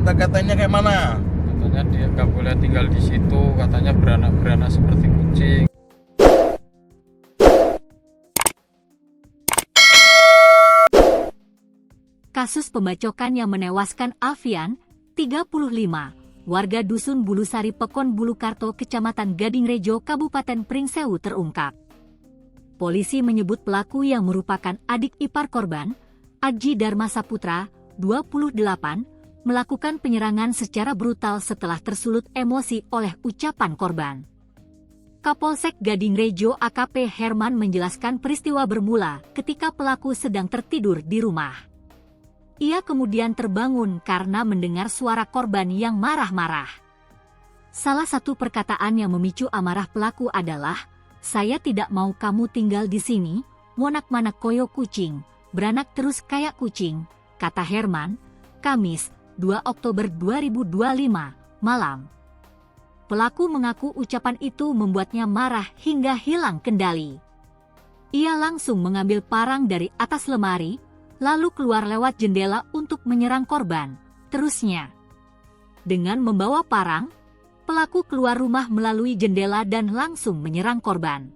kata-katanya kayak mana? Katanya dia nggak boleh tinggal di situ, katanya beranak-beranak seperti kucing. Kasus pembacokan yang menewaskan Alfian, 35, warga Dusun Bulusari Pekon Bulukarto, Kecamatan Gadingrejo, Kabupaten Pringsewu terungkap. Polisi menyebut pelaku yang merupakan adik ipar korban, Adji Dharma Saputra, 28, melakukan penyerangan secara brutal setelah tersulut emosi oleh ucapan korban. Kapolsek Gadingrejo AKP Herman menjelaskan peristiwa bermula ketika pelaku sedang tertidur di rumah. Ia kemudian terbangun karena mendengar suara korban yang marah-marah. Salah satu perkataan yang memicu amarah pelaku adalah, "Saya tidak mau kamu tinggal di sini, monak-manak koyo kucing, beranak terus kayak kucing," kata Herman, Kamis, 2 Oktober 2025, malam. Pelaku mengaku ucapan itu membuatnya marah hingga hilang kendali. Ia langsung mengambil parang dari atas lemari, lalu keluar lewat jendela untuk menyerang korban. Terusnya, dengan membawa parang, pelaku keluar rumah melalui jendela dan langsung menyerang korban.